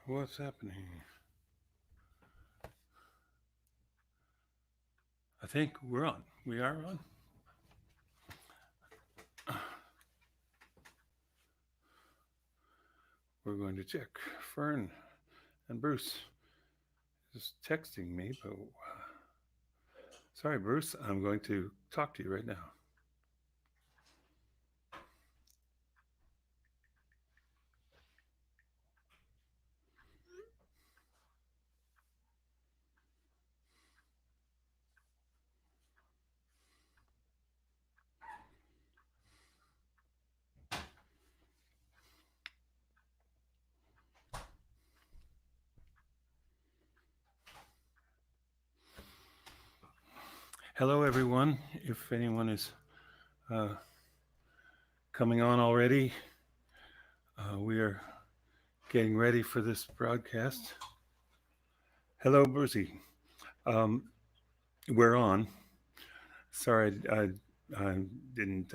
What's happening? I think we're on. We are on. We're going to check. Fern and Bruce is texting me, but sorry, Bruce. I'm going to talk to you right now. Hello, everyone. If anyone is uh, coming on already, we are getting ready for this broadcast. Hello, Brucey. Um, we're on. Sorry, I didn't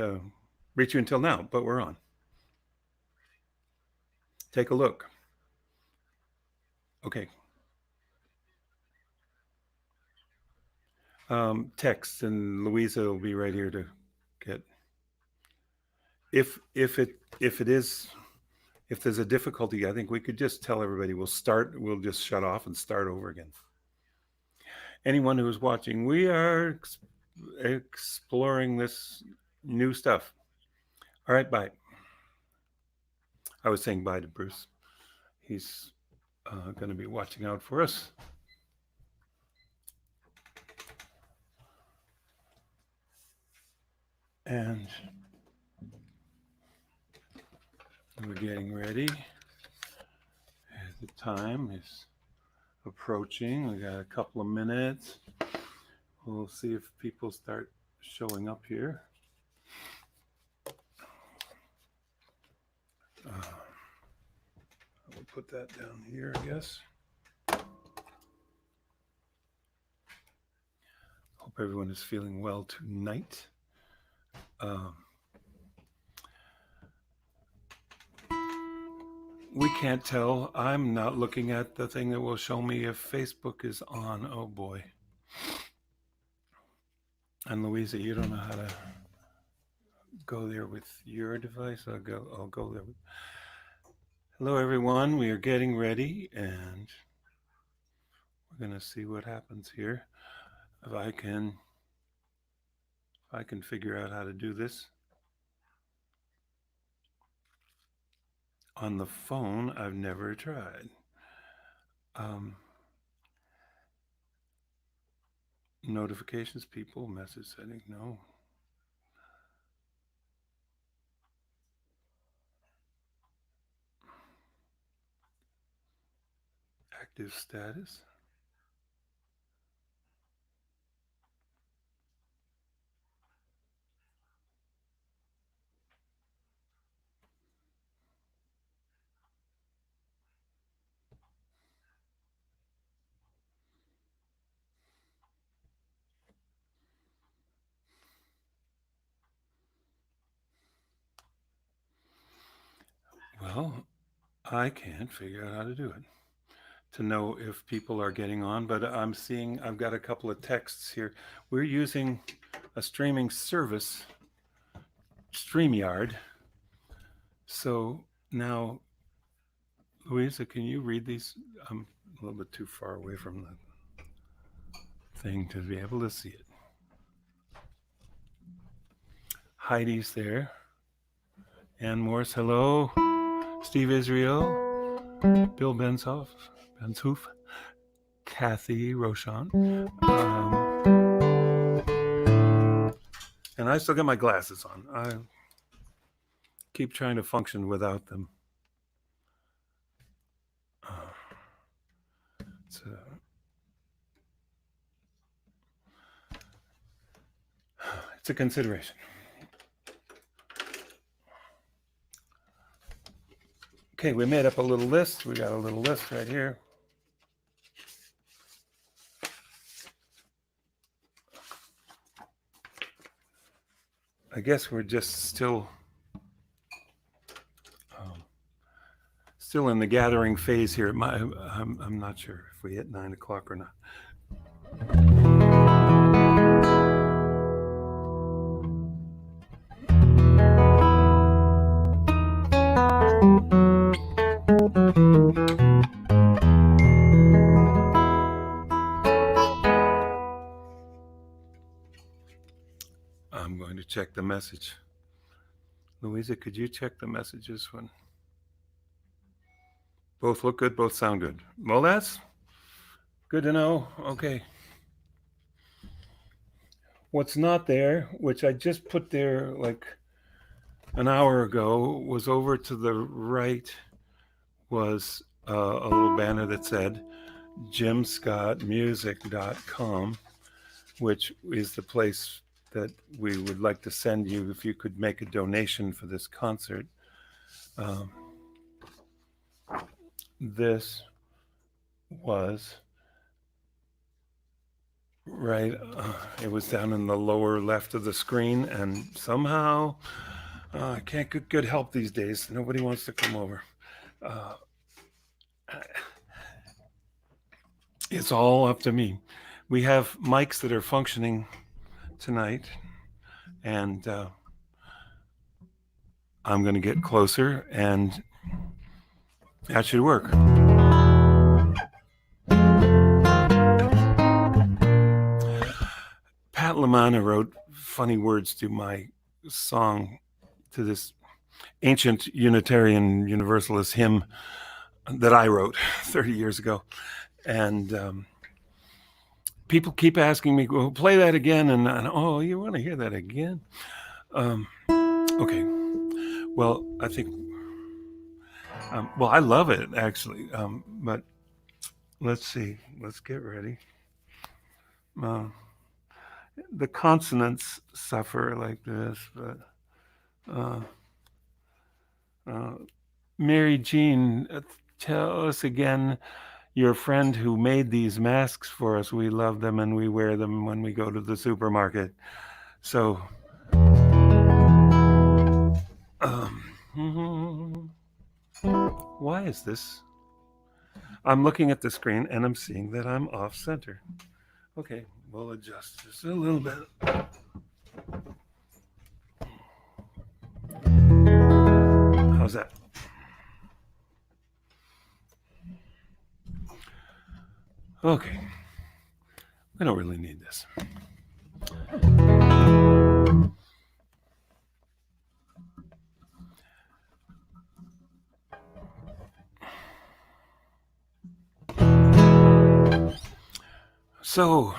reach you until now, but we're on. Take a look. Okay. Text, and Louisa will be right here to get. If there's a difficulty, I think we could just tell everybody we'll start. We'll just shut off and start over again. Anyone who is watching, we are exploring this new stuff. All right, bye. I was saying bye to Bruce. He's going to be watching out for us. And we're getting ready. The time is approaching. We got a couple of minutes. We'll see if people start showing up here. We'll put that down here, I guess. Hope everyone is feeling well tonight. We can't tell. I'm not looking at the thing that will show me if Facebook is on. Oh boy. And Louisa, you don't know how to go there with your device. I'll go there. Hello everyone. We are getting ready and we're gonna see what happens here. If I can figure out how to do this. On the phone, I've never tried. Notifications, people, message setting, no. Active status. Well, I can't figure out how to do it to know if people are getting on, but I've got a couple of texts here. We're using a streaming service, StreamYard. So now, Louisa, can you read these? I'm a little bit too far away from the thing to be able to see it. Heidi's there. Ann Morse, hello. Steve Israel, Bill Benshoof, Kathy Rochon. And I still got my glasses on. I keep trying to function without them. It's a consideration. Okay, we made up a little list. We got a little list right here. I guess we're just still still in the gathering phase here. I'm not sure if we hit 9 o'clock or not. I'm going to check the message. Louisa, could you check the messages when both look good, both sound good? Well, that's good to know. Okay. What's not there, which I just put there like an hour ago, was over to the right was a little banner that said jimscottmusic.com, which is the place that we would like to send you if you could make a donation for this concert. This was right, it was down in the lower left of the screen, and somehow I can't get good help these days. Nobody wants to come over. It's all up to me. We have mics that are functioning tonight, and I'm going to get closer, and that should work. Pat LaManna wrote funny words to my song, to this ancient Unitarian Universalist hymn that I wrote 30 years ago. And people keep asking me, well, play that again. And oh, you want to hear that again? Okay. Well, I think, well, I love it, actually. But let's see. Let's get ready. The consonants suffer like this, but Mary Jean, tell us again, your friend who made these masks for us, we love them and we wear them when we go to the supermarket. So, why is this? I'm looking at the screen and I'm seeing that I'm off center. Okay, we'll adjust just a little bit. How's that? Okay, we don't really need this. So,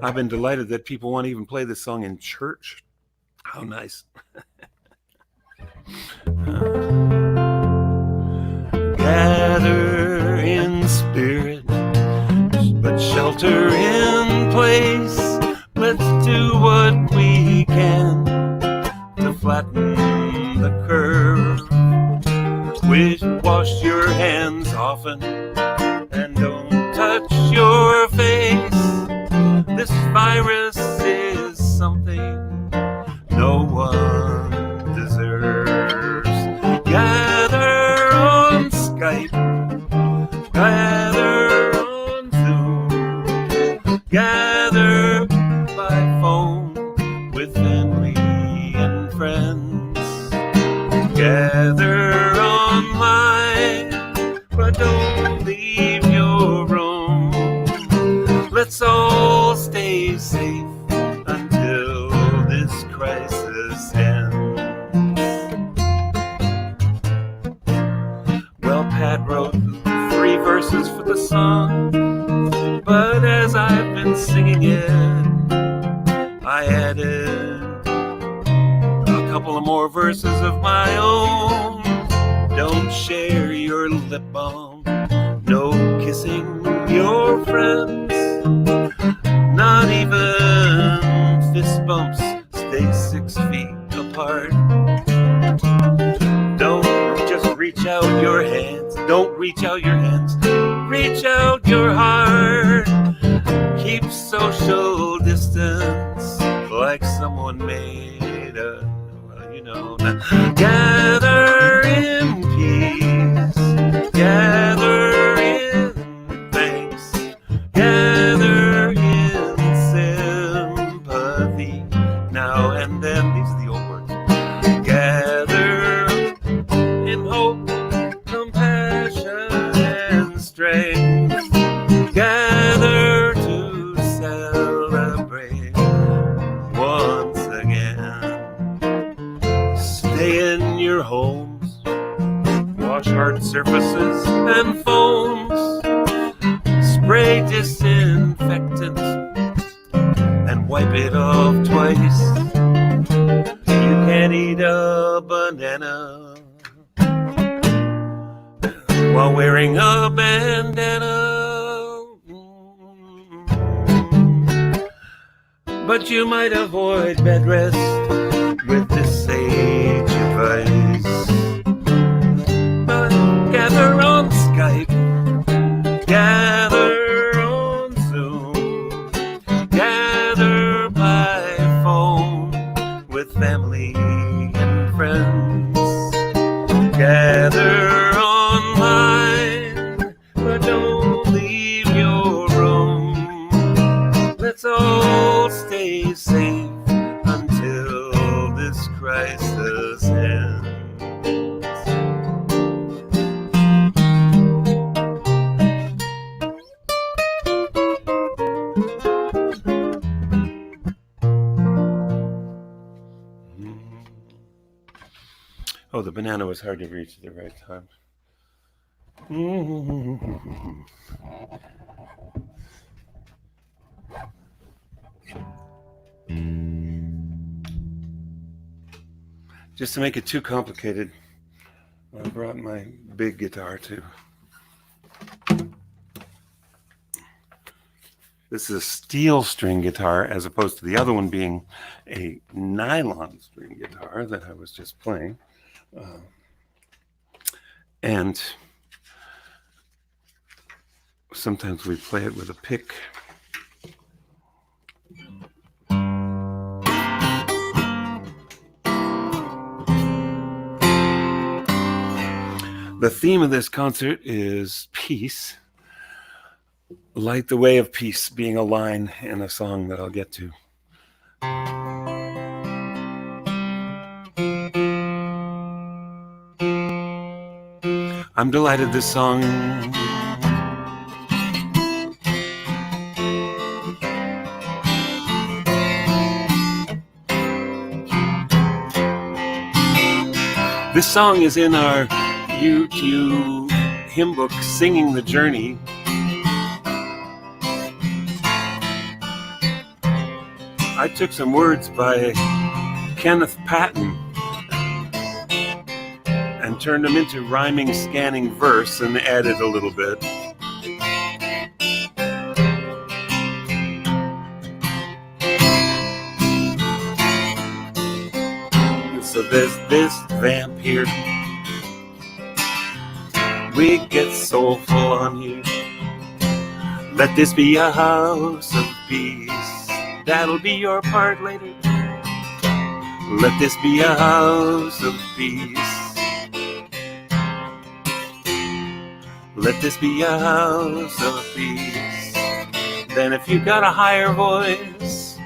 I've been delighted that people want to even play this song in church. How nice. Gather in spirit, but shelter in place. Let's do what we can to flatten the curve. Wash your hands often and don't touch your face. This virus is something no one deserves. Gather on Skype, gather on Zoom, gather by phone with family and friends. Gather online, but don't leave your room. Let's all stay safe until this crisis ends. Well, Pat wrote 3 verses for the song, but as I've been singing it, I added a couple of more verses of my own. Don't share your lip balm, no kissing your friends, not even fist bumps, stay 6 feet apart. Don't just reach out your hands, don't reach out your hands, reach out your heart. Keep social distance like someone made a, Gather in peace, gather in thanks, gather in sympathy. Now and then, these are the old words. Gather in hope, compassion, and strength. Gather to celebrate once again. Stay in your homes, wash hard surfaces and foams, spray disinfectant and wipe it off twice. You can't eat a banana while wearing a bandana. But you might avoid bed rest with this sage advice. But gather on Skype, gather on Zoom, gather by phone with family and friends. Gather online, but don't leave your room. Let's all stay safe until this crisis ends. Oh, the banana was hard to reach at the right time. Just to make it too complicated, I brought my big guitar too. This is a steel string guitar as opposed to the other one being a nylon string guitar that I was just playing. And sometimes we play it with a pick. The theme of this concert is peace. Light the Way of Peace being a line in a song that I'll get to. I'm delighted this song is in our YouTube hymn book, Singing the Journey. I took some words by Kenneth Patton and turned them into rhyming, scanning verse and added a little bit. So there's this vamp here. We get soulful on here. Let this be a house of peace. That'll be your part later. Let this be a house of peace. Let this be a house of peace. Then if you've got a higher voice,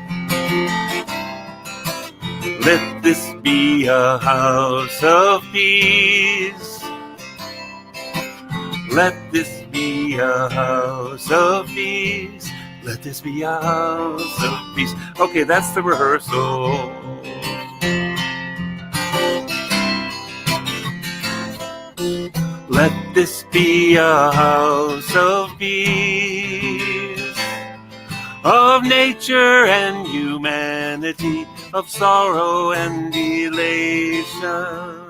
let this be a house of peace. Let this be a house of peace. Let this be a house of peace. Okay, that's the rehearsal. Let this be a house of peace, of nature and humanity, of sorrow and elation.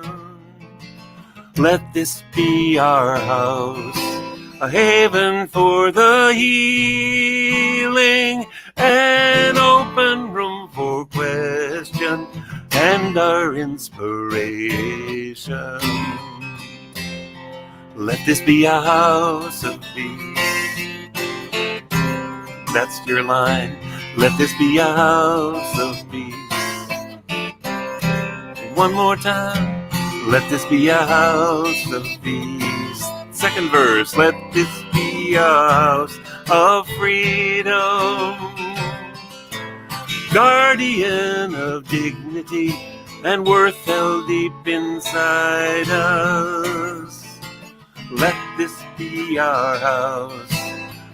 Let this be our house, a haven for the healing, an open room for question and our inspiration. Let this be a house of peace. That's your line. Let this be a house of peace. one more time. Let this be a house of peace. Second verse, let this be a house of freedom. Guardian of dignity and worth held deep inside us. Let this be our house,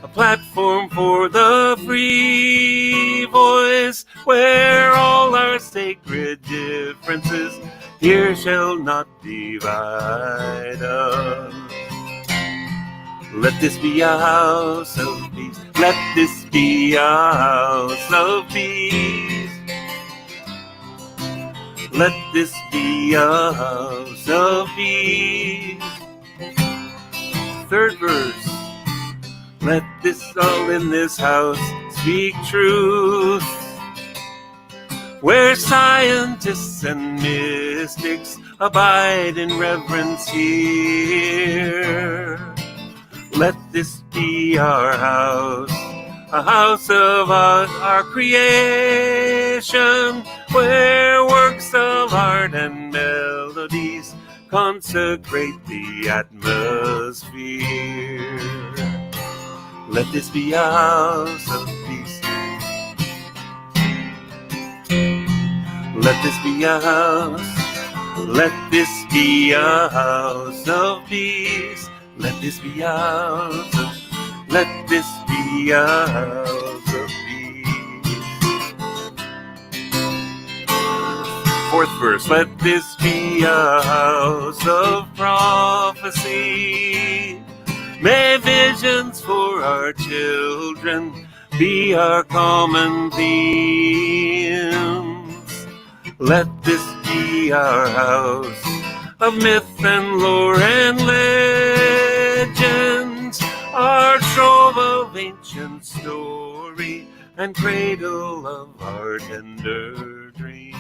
a platform for the free voice, where all our sacred differences here shall not divide us. Let this be a house of peace. Let this be a house of peace. Let this be a house of peace. Third verse. Let this all in this house speak truth, where scientists and mystics abide in reverence here. Let this be our house, a house of our creation, where works of art and melodies consecrate the atmosphere. Let this be a house of peace. Let this be a house. Let this be a house of peace. Let this be a house of, let this be a house of peace. Fourth verse, let this be a house of prophecy. May visions for our children be our common themes. Let this be our house of myth and lore and legends, our trove of ancient story and cradle of our tender dreams.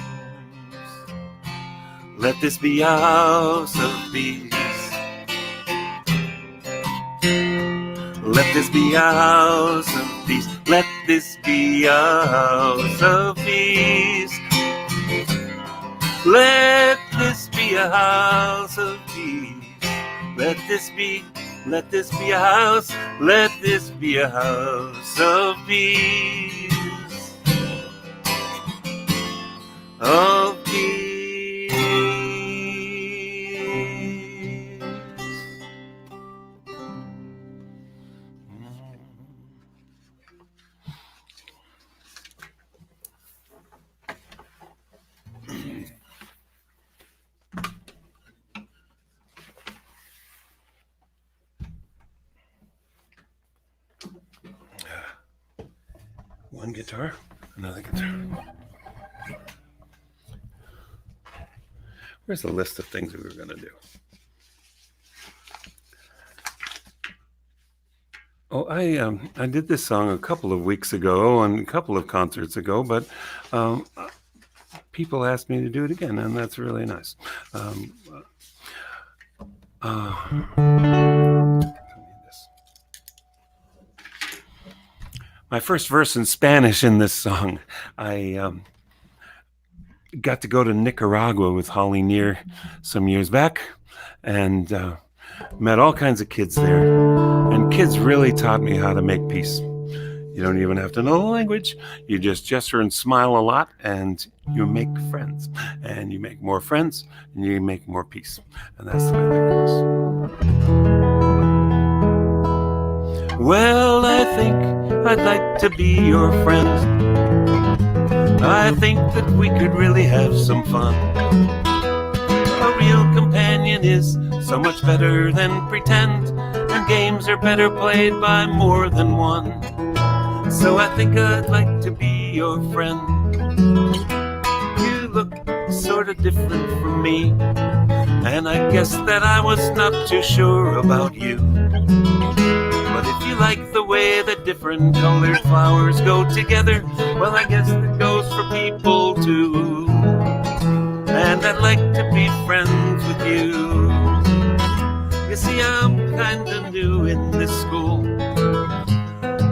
Let this be a house of peace. Let this be a house of peace. Let this be a house of peace. Let this be a house of peace. Let this be a house. Let this be a house of peace. Of peace. One guitar, another guitar. Where's the list of things we were going to do? Oh, I did this song a couple of weeks ago and a couple of concerts ago, but people asked me to do it again, and that's really nice. My first verse in Spanish in this song, I got to go to Nicaragua with Holly Near some years back, and met all kinds of kids there. And kids really taught me how to make peace. You don't even have to know the language. You just gesture and smile a lot, and you make friends. And you make more friends, and you make more peace. And that's the way that goes. Well, I think I'd like to be your friend. I think that we could really have some fun. A real companion is so much better than pretend, and games are better played by more than one. So I think I'd like to be your friend. You look sort of different from me, and I guess that I was not too sure about you. But if you like the way that different colored flowers go together, well, I guess that goes for people too. And I'd like to be friends with you. You see, I'm kinda new in this school,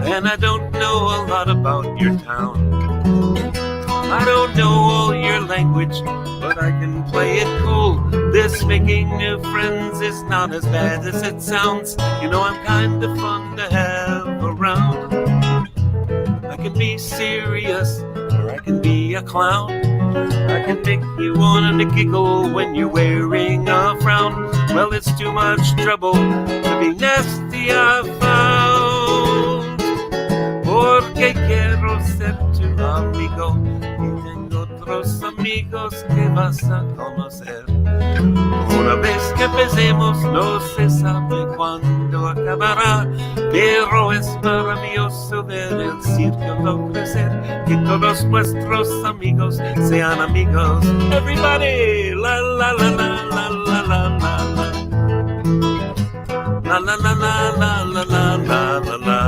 and I don't know a lot about your town. I don't know all your language, but I can play it cool. This making new friends is not as bad as it sounds. You know, I'm kind of fun to have around. I can be serious, or I can be a clown. I can make you want to giggle when you're wearing a frown. Well, it's too much trouble to be nasty, I found. Porque quiero ser tu amigo y tengo otros amigos que vas a conocer. Una vez que empecemos no se sabe cuándo acabará, pero es maravilloso ver el círculo crecer, que todos nuestros amigos sean amigos. Everybody, la la la la la la la la la la la la la la la la la la.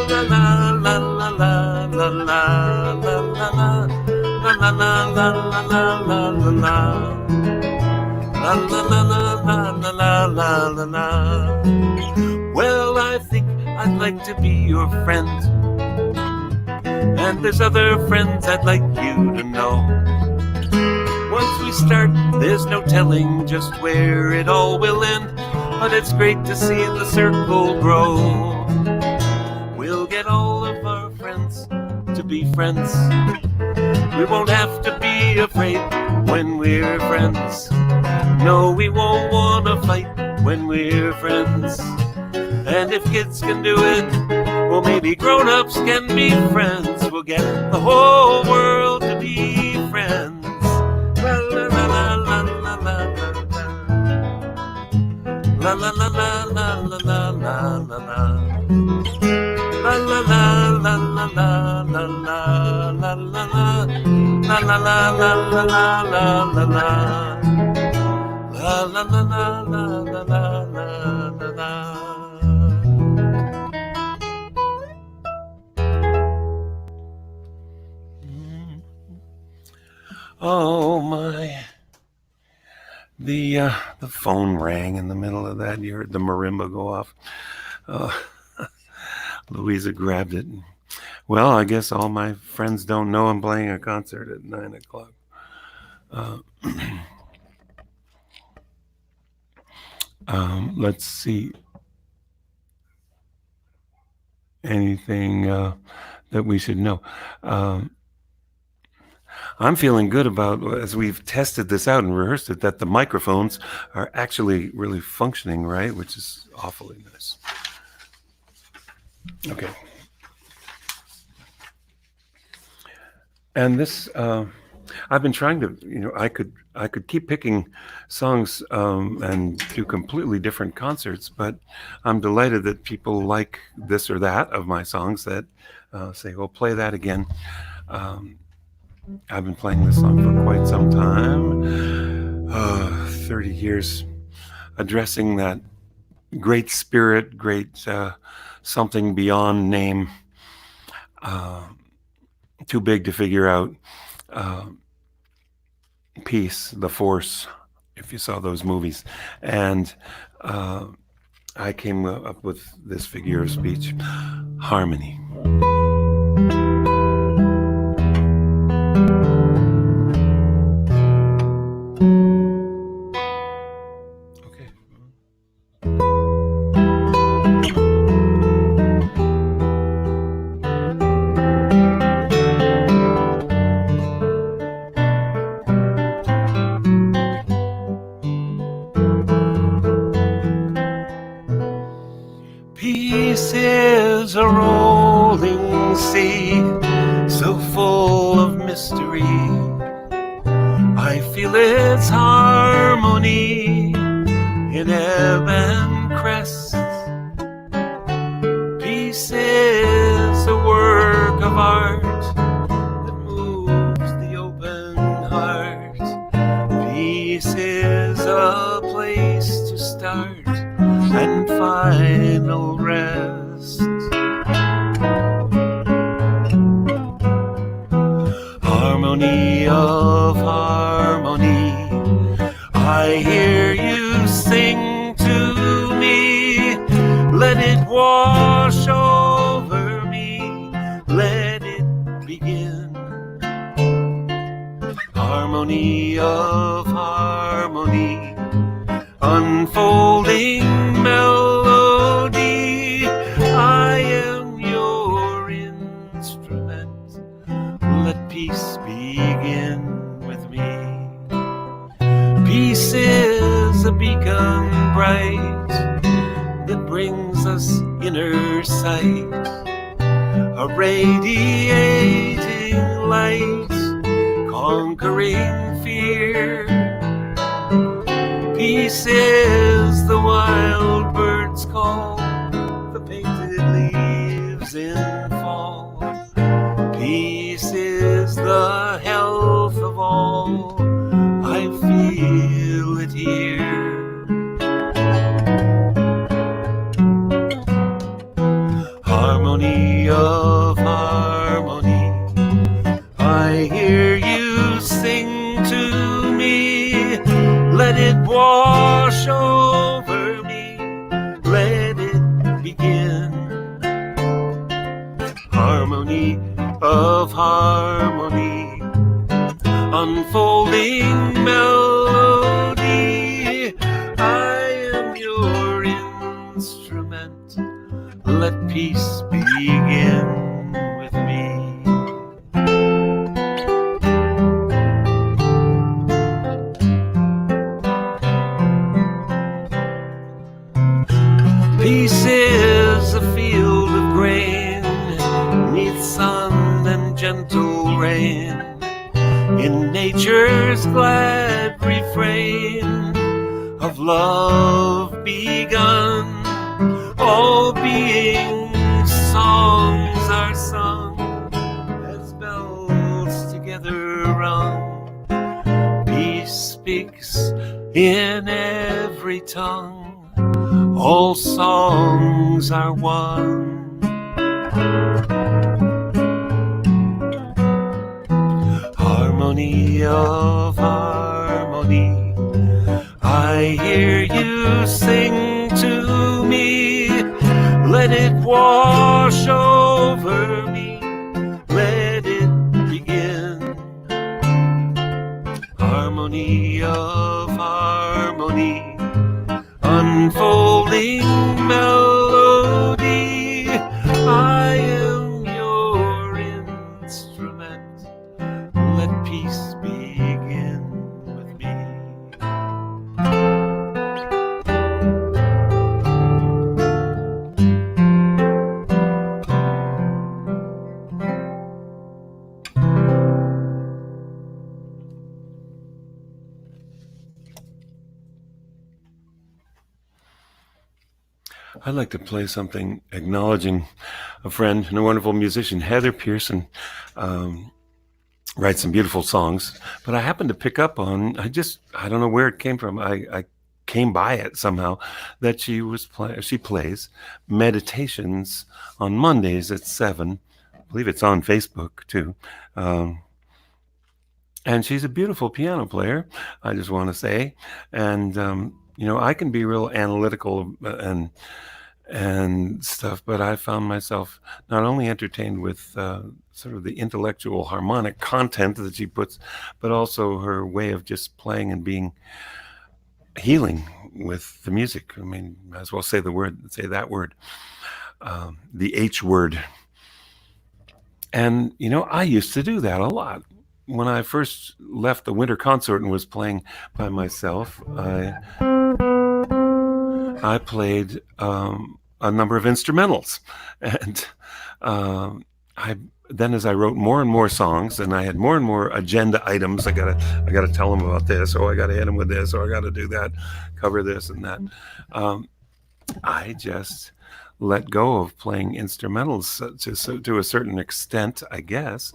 La la la la la la la la la la la la la la la la la. La la la la la la la la la. Well, I think I'd like to be your friend, and there's other friends I'd like you to know. Once we start, there's no telling just where it all will end, but it's great to see the circle grow. We'll get all of our friends to be friends. We won't have to be afraid when we're friends. No, we won't want to fight when we're friends. And if kids can do it, well, maybe grown-ups can be friends. We'll get the whole world to be friends. La la la la la la la la la la la la la la la la la. La la la la la la la la la la la la la la la la la la la. La la la la la la la la la. Oh my! The phone rang in the middle of that. You heard the marimba go off. Louisa grabbed it. Well, I guess all my friends don't know I'm playing a concert at 9 o'clock. Let's see. Anything that we should know? I'm feeling good about, as we've tested this out and rehearsed it, that the microphones are actually really functioning right, which is awfully nice. Okay. And this, I've been trying to, I could keep picking songs and do completely different concerts, but I'm delighted that people like this or that of my songs that say, well, play that again. I've been playing this song for quite some time, 30 years, addressing that great spirit, great something beyond name, too big to figure out, peace, the force, if you saw those movies. And I came up with this figure of speech, harmony. Peace is a rolling sea, so full of mystery. I feel its harmony in ebb and crest. Peace is a work of art that moves the open heart. Peace is a place to start and final rest. Harmony of harmony, I hear you sing to me. Let it wash over me, let it begin of harmony, unfolding melody. I am your instrument. Let peace begin with me. Peace is a beacon bright that brings us inner sight, a radiating light, conquering fear. Peace is the wild bird's call, the painted leaves in fall. Peace is the health of all. I feel it here. Harmony of harmony, I hear you sing to me. Let it wash over me. Let it begin. Harmony of harmony, unfolding melody. I am your instrument. Let peace begin with me. Peace is a field of grain, neath sun and gentle rain, in nature's glad refrain of love begun. All beings' songs are sung as bells together rung. Peace speaks in every tongue. All songs are one. Harmony of harmony, I hear you sing to me. Let it wash over me. Let it begin. Harmony of harmony, unfolding melody. I am your instrument. Let peace begin with me. I'd like to play something acknowledging a friend and a wonderful musician, Heather Pearson. Writes some beautiful songs, but I happened to pick up on, I don't know where it came from. I came by it somehow, that she plays meditations on Mondays at 7. I believe it's on Facebook too. And she's a beautiful piano player, I just want to say. And, I can be real analytical and stuff, but I found myself not only entertained with sort of the intellectual harmonic content that she puts, but also her way of just playing and being healing with the music. I mean, might as well say that word, the H word. And, I used to do that a lot. When I first left the winter consort and was playing by myself, I played a number of instrumentals, and then as I wrote more and more songs, and I had more and more agenda items, I gotta tell them about this, or I gotta hit them with this, or I gotta do that, cover this and that. I just let go of playing instrumentals to a certain extent, I guess,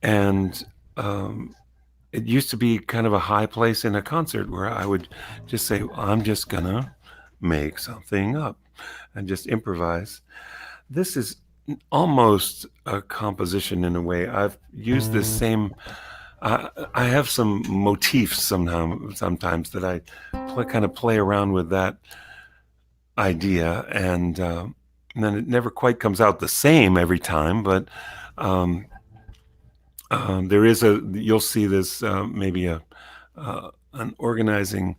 and it used to be kind of a high place in a concert where I would just say, I'm just gonna make something up and just improvise. This is almost a composition in a way. I've used this same, I have some motifs sometimes that I kind of play around with that idea, and then it never quite comes out the same every time, but There is you'll see this maybe an organizing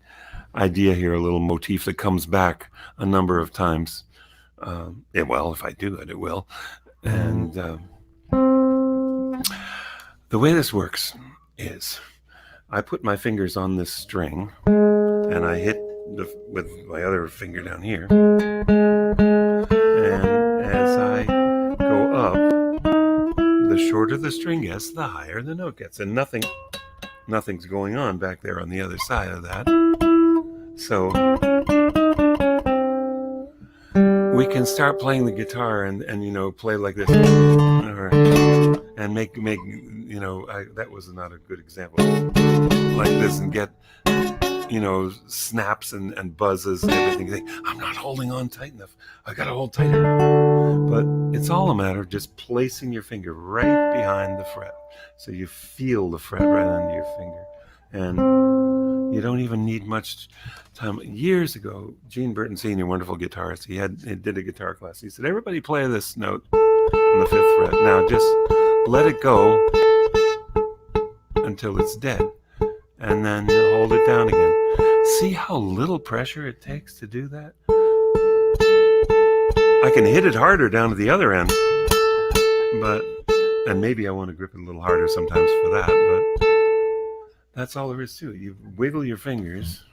idea here, a little motif that comes back a number of times. Well, if I do it, it will. And the way this works is I put my fingers on this string and I hit with my other finger down here. And as I go up, the shorter the string gets, the higher the note gets. And nothing's going on back there on the other side of that. So we can start playing the guitar and play like this, and make that was not a good example, like this, and get snaps and buzzes and everything. Think, I'm not holding on tight enough. I gotta hold tighter. But it's all a matter of just placing your finger right behind the fret, so you feel the fret right under your finger, and you don't even need much time. Years ago, Gene Burton Sr., wonderful guitarist, he did a guitar class. He said, "Everybody play this note on the 5th fret. Now just let it go until it's dead, and then hold it down again." See how little pressure it takes to do that? I can hit it harder down to the other end, and maybe I want to grip it a little harder sometimes for that, but that's all there is to it. You wiggle your fingers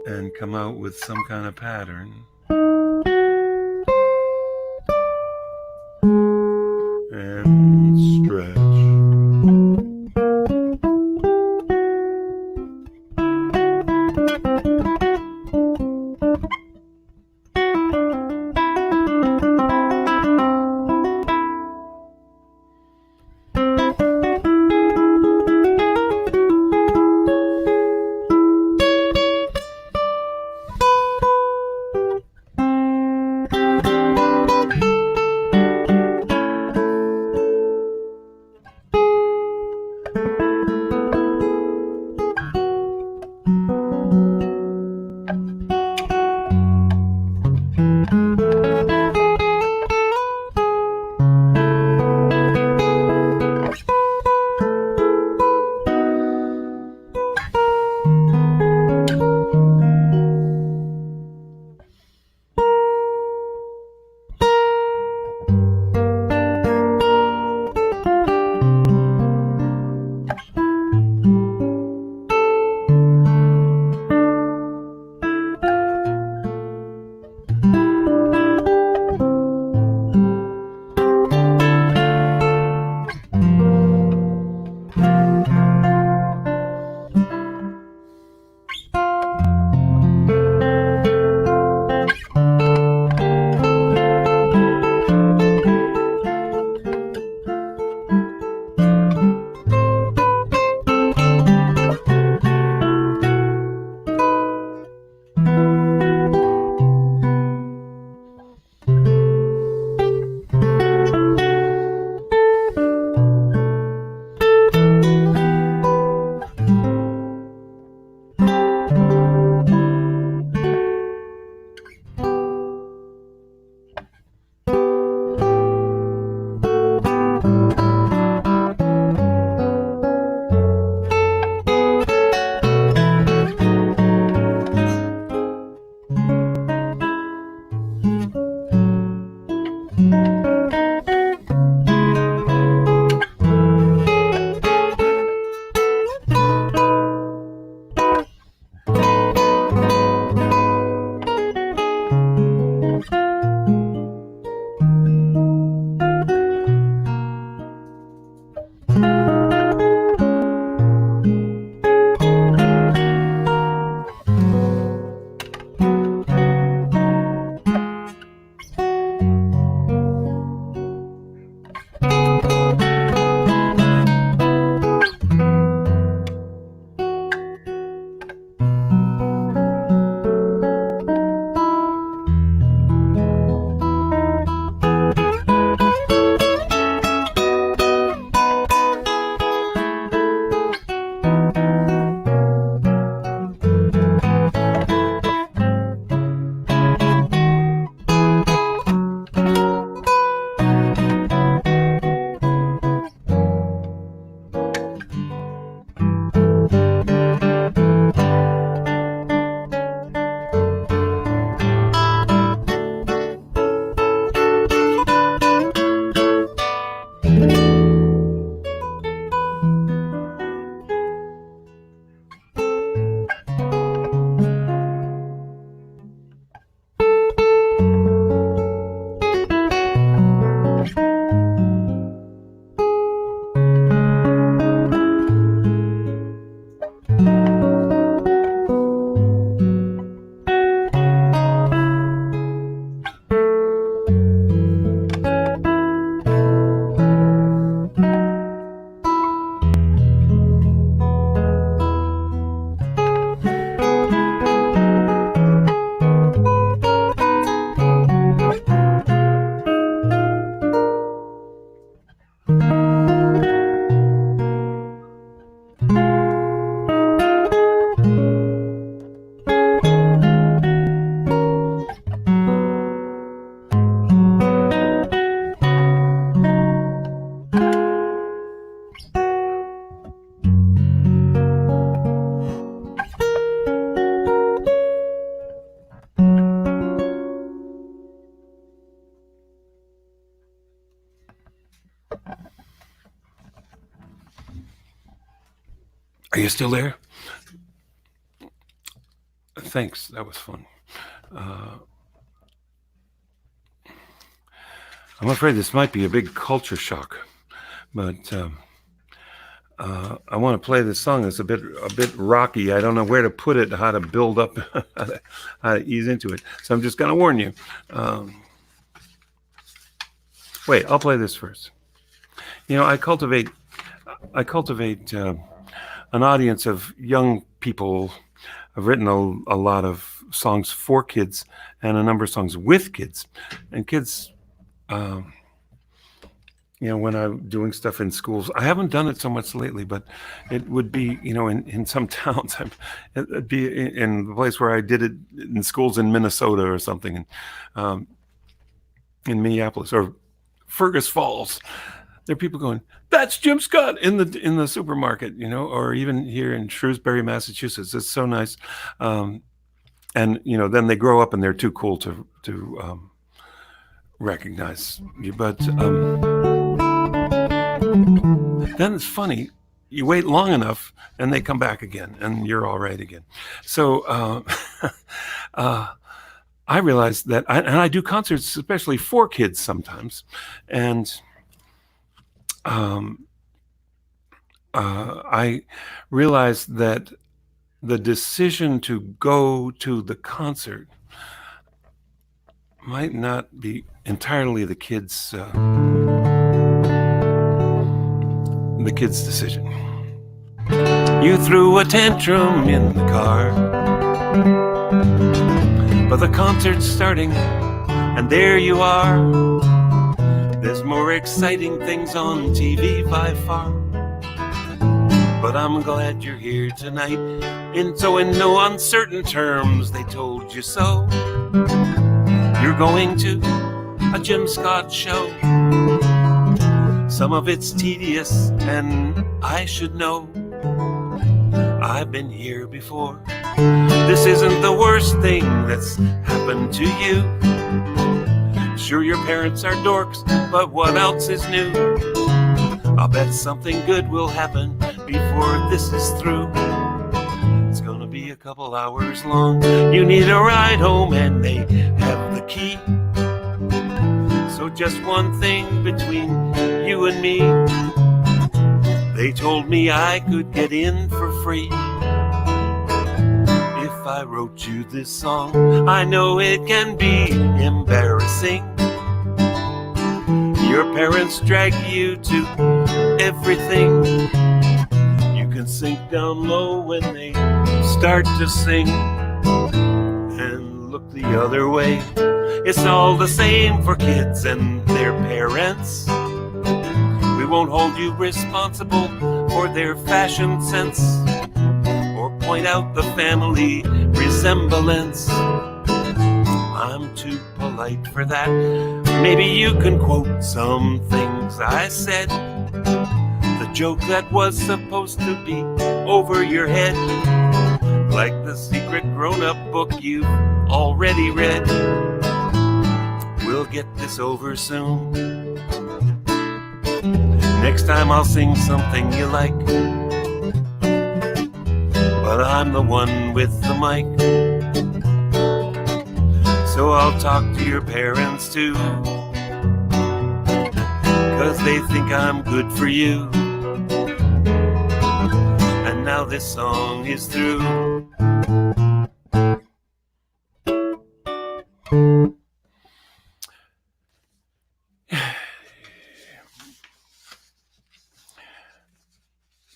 and come out with some kind of pattern. And stretch. Are you still there? Thanks. That was fun. I'm afraid this might be a big culture shock, but I want to play this song. It's a bit rocky. I don't know where to put it, how to build up, how to ease into it. So I'm just going to warn you. Wait, I'll play this first. You know, I cultivate an audience of young people. I've written a lot of songs for kids and a number of songs with kids. And kids, you know, when I'm doing stuff in schools, I haven't done it so much lately, but it would be, you know, in some towns, it'd be in the place where I did it in schools in Minnesota or something, in Minneapolis or Fergus Falls. There are people going, "That's Jim Scott" in the supermarket, you know, or even here in Shrewsbury, Massachusetts. It's so nice, and you know, then they grow up and they're too cool to recognize you. But then it's funny. You wait long enough, and they come back again, and you're all right again. So I realized that, and I do concerts, especially for kids sometimes, and I realized that the decision to go to the concert might not be entirely the kids' decision. You threw a tantrum in the car, but the concert's starting, and there you are. There's more exciting things on TV by far, but I'm glad you're here tonight. In no uncertain terms, they told you so. You're going to a Jim Scott show. Some of it's tedious, and I should know. I've been here before. This isn't the worst thing that's happened to you. Sure, your parents are dorks, but what else is new? I'll bet something good will happen before this is through. It's gonna be a couple hours long. You need a ride home, and they have the key. So just one thing between you and me. They told me I could get in for free if I wrote you this song. I know it can be embarrassing. Your parents drag you to everything. You can sink down low when they start to sing and look the other way. It's all the same for kids and their parents. We won't hold you responsible for their fashion sense or point out the family resemblance. I'm too polite for that. Maybe you can quote some things I said. The joke that was supposed to be over your head, like the secret grown-up book you've already read. We'll get this over soon. Next time I'll sing something you like, but I'm the one with the mic. So I'll talk to your parents too, 'cause they think I'm good for you. And now this song is through.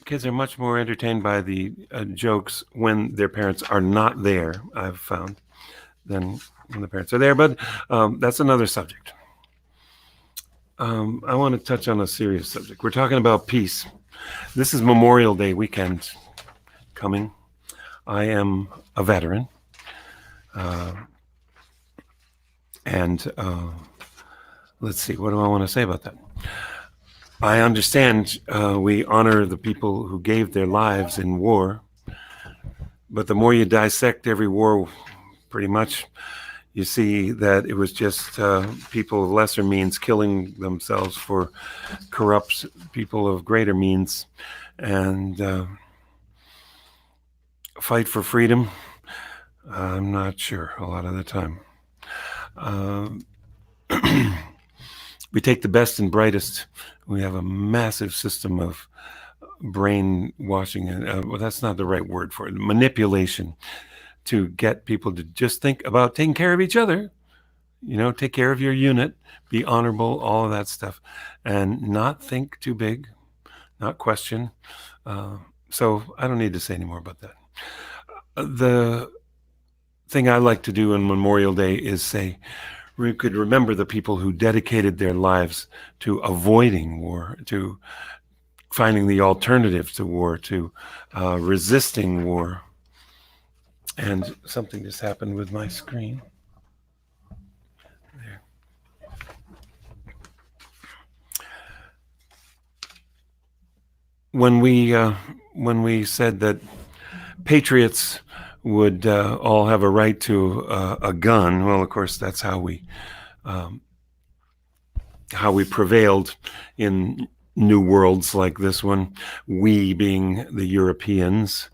Kids are much more entertained by the jokes when their parents are not there, I've found, than when the parents are there. But that's another subject. I want to touch on a serious subject. We're talking about peace. This is Memorial Day weekend coming. I am a veteran. And let's see, what do I want to say about that? I understand we honor the people who gave their lives in war, but the more you dissect every war, pretty much, you see that it was just people of lesser means killing themselves for corrupt people of greater means. And fight for freedom? I'm not sure a lot of the time. Um, we take the best and brightest. We have a massive system of brainwashing, and well, that's not the right word for it, manipulation, to get people to just think about taking care of each other, take care of your unit, be honorable, all of that stuff, and not think too big, not question. So I don't need to say any more about that. The thing I like to do on Memorial Day is say, we could remember the people who dedicated their lives to avoiding war, to finding the alternative to war, to resisting war. And something just happened with my screen. There. When we said that patriots would all have a right to a gun, well, of course, that's how we prevailed in new worlds like this one, we being the Europeans,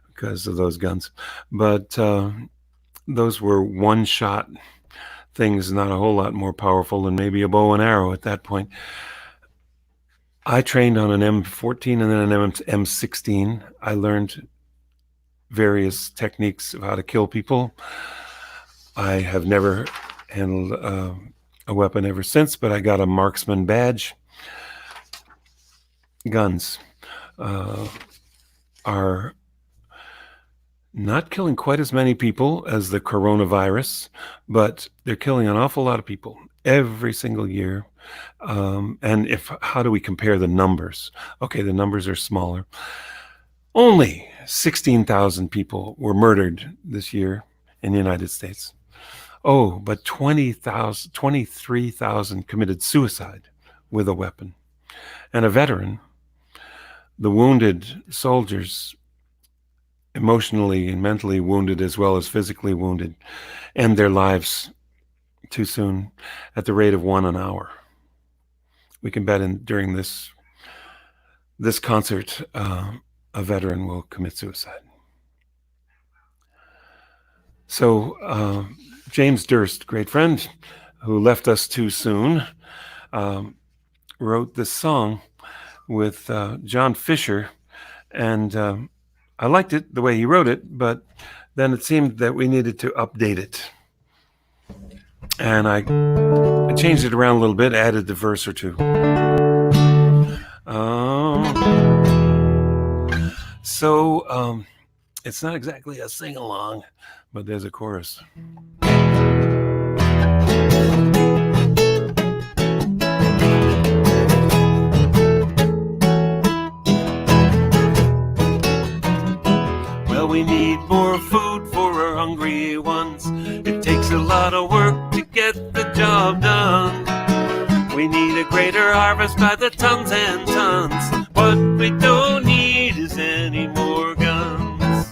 because of those guns. But those were one-shot things, not a whole lot more powerful than maybe a bow and arrow at that point. I trained on an M14 and then an M16. I learned various techniques of how to kill people. I have never handled a weapon ever since, but I got a marksman badge. Guns are not killing quite as many people as the coronavirus, but they're killing an awful lot of people every single year. And how do we compare the numbers? Okay, the numbers are smaller. Only 16,000 people were murdered this year in the United States. Oh, but 23,000 committed suicide with a weapon. And a veteran, the wounded soldiers, emotionally and mentally wounded as well as physically wounded, end their lives too soon at the rate of 1 an hour. We can bet during this concert, a veteran will commit suicide. So James Durst, great friend, who left us too soon, wrote this song with John Fisher, and I liked it the way he wrote it, but then it seemed that we needed to update it. And I changed it around a little bit, added the verse or two. So it's not exactly a sing-along, but there's a chorus. Well, we need more food for our hungry ones. It takes a lot of work to get the job done. We need a greater harvest by the tons and tons. What we don't need is any more guns.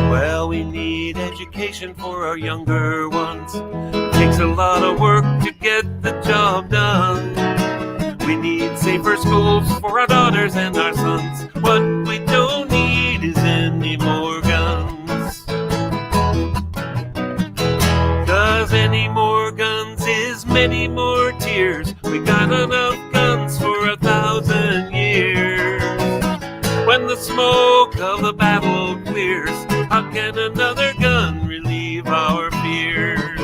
Well, we need education for our younger ones. It takes a lot of work to get the job done. We need safer schools for our daughters and our sons. What we don't need is any more guns. 'Cause any more guns is many more tears. We got enough guns for 1,000 years. When the smoke of the battle clears, how can another gun relieve our fears?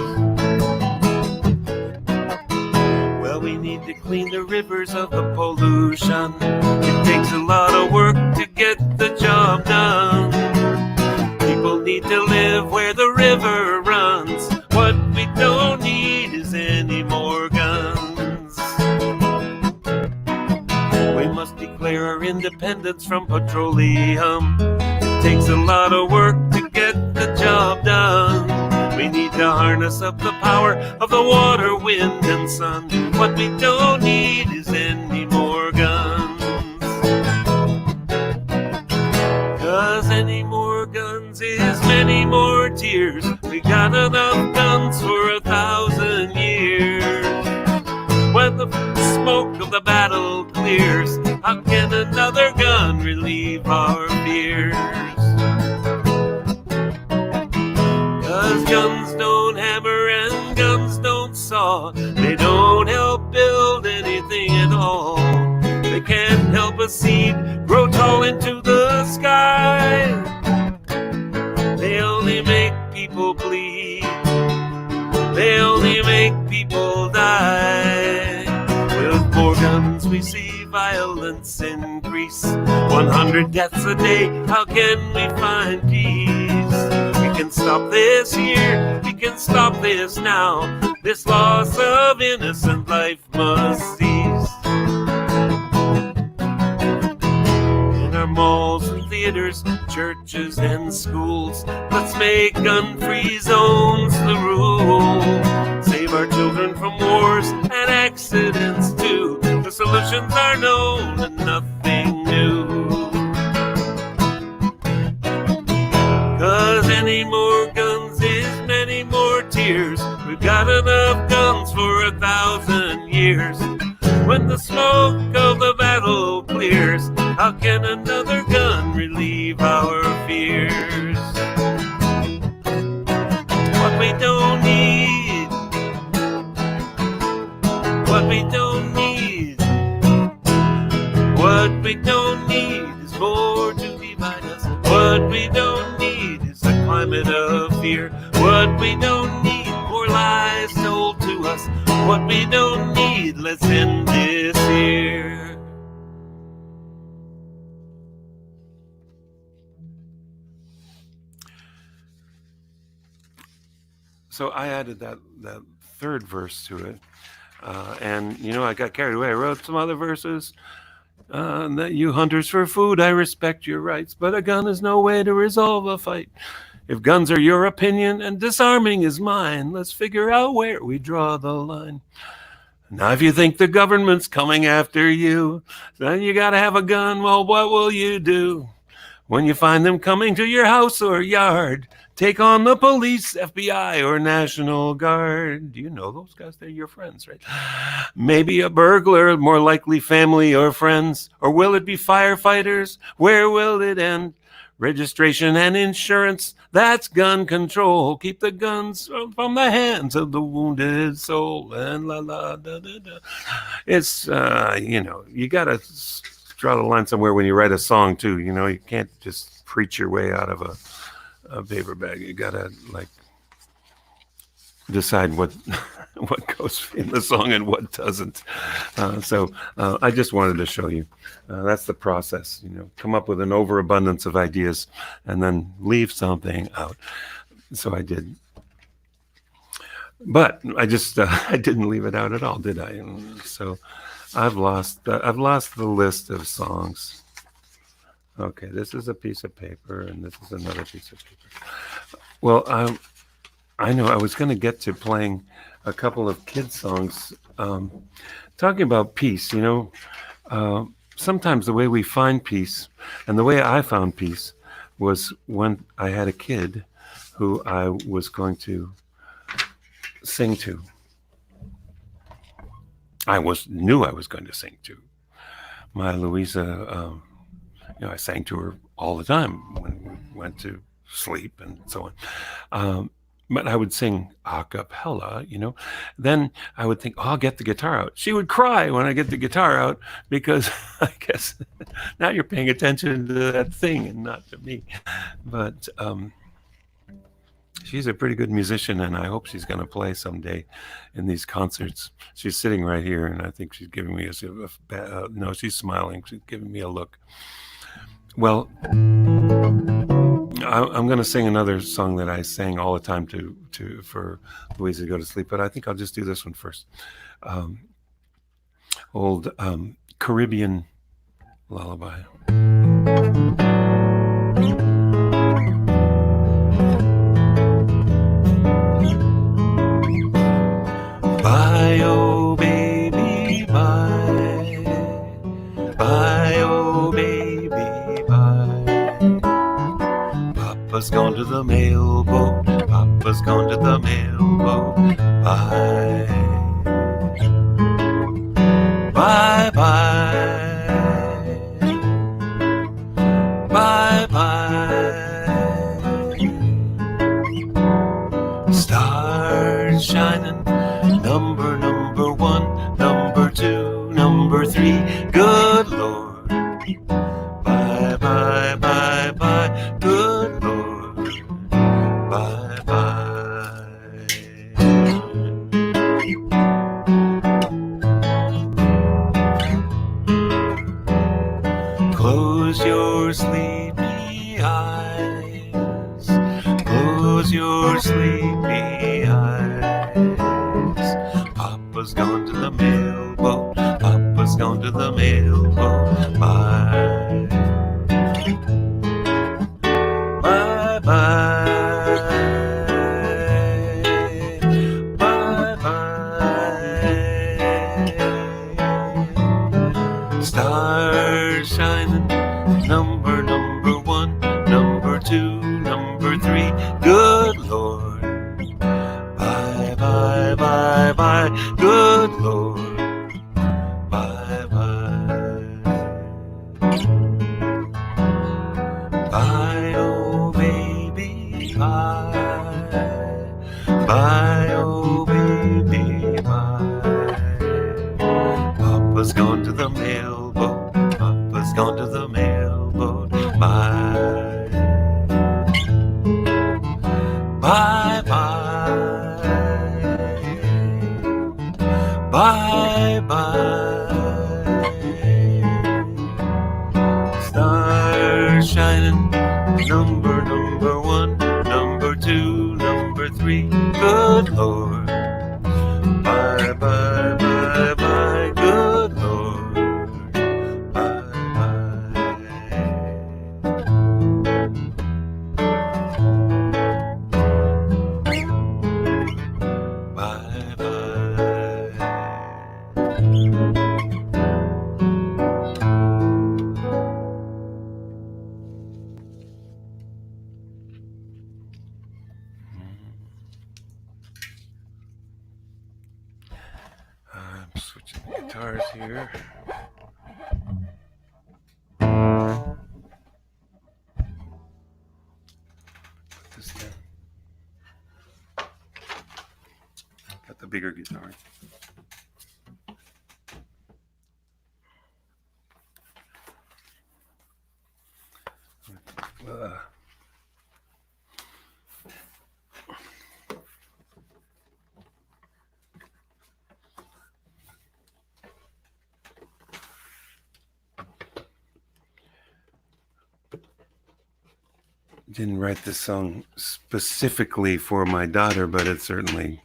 Well, we need to clean the rivers of the pollution. It takes a lot of work to get the job done. People need to live where the river runs. What we don't need is any more guns. We must declare our independence from petroleum. It takes a lot of work to get the job done. We need to harness up the power of the water, wind, and sun. What we don't need is any more guns. 'Cause any more guns is many more tears. We got enough guns for 1,000 years. When the smoke of the battle clears, how can another gun relieve our fears? a seed grow tall into the sky. They only make people bleed. They only make people die. With more guns we see violence increase. 100 deaths a day, how can we find peace? We can stop this here, we can stop this now. This loss of innocent life must cease. In our malls and theaters, churches and schools, let's make gun-free zones the rule. Save our children from wars and accidents too. The solutions are known and nothing new. 'Cause any more guns is many more tears. We've got enough guns for 1,000 years. When the smoke of the battle clears, how can another gun relieve our fears? What we don't need, what we don't need, what we don't need is more to divide us. What we don't need is a climate of fear. What we don't need, more lies told to us. What we don't need, let's end this here. So I added that third verse to it. And, you know, I got carried away. I wrote some other verses. That you hunters for food, I respect your rights, but a gun is no way to resolve a fight. If guns are your opinion and disarming is mine, let's figure out where we draw the line. Now, if you think the government's coming after you, then you gotta have a gun. Well, what will you do when you find them coming to your house or yard? Take on the police, FBI, or National Guard. You know those guys, they're your friends, right? Maybe a burglar, more likely family or friends. Or will it be firefighters? Where will it end? Registration and insurance, that's gun control. Keep the guns from the hands of the wounded soul. And la la da da da. It's, you know, you got to draw the line somewhere when you write a song, too. You know, you can't just preach your way out of a paper bag. You gotta like decide what goes in the song and what doesn't. So I just wanted to show you that's the process. You know, come up with an overabundance of ideas and then leave something out. So I did, but I just I didn't leave it out at all, did I? And so I've lost the list of songs. Okay, this is a piece of paper, and this is another piece of paper. Well, I know I was going to get to playing a couple of kids' songs talking about peace. You know, sometimes the way we find peace, and the way I found peace, was when I had a kid who I was going to sing to. Knew I was going to sing to. My Louisa... you know, I sang to her all the time when we went to sleep and so on. But I would sing a cappella, you know. Then I would think, oh, I'll get the guitar out. She would cry when I get the guitar out because I guess now you're paying attention to that thing and not to me. But she's a pretty good musician, and I hope she's going to play someday in these concerts. She's sitting right here, and I think she's giving me no, she's smiling. She's giving me a look. Well, I'm going to sing another song that I sang all the time for Louisa to go to sleep, but I think I'll just do this one first. Old Caribbean lullaby. Bye, oh baby, bye. Bye, oh baby, bye. Papa's gone to the mailboat. Papa's gone to the mailboat. Bye. Bye, bye. Bye, bye. Stars shining. Number one, number two, number three. Good Lord, Bye, bye, bye, bye, good Lord. Bye, bye. Close your sleepy eyes. Close your sleepy eyes. Papa's gone to the mailboat. Papa's gone to the mailboat. Bye. Bye bye. Bye bye. Stars shining. Number one. Number two. Number three. Good Lord. Bye bye bye bye. Good Lord. Bye bye. Bye, oh baby, bye. Bye, oh baby, bye. Papa's gone to the mailboat. Papa's gone to the mailboat. Bye. Bye bye. Bye bye. Stars shining. Number one. Number two. Number three. Good Lord. Bye bye bye bye. Good Lord. Bye bye. Bye bye. I'm switching the guitars here. Put this down. Got the bigger guitar. Didn't write this song specifically for my daughter, but it certainly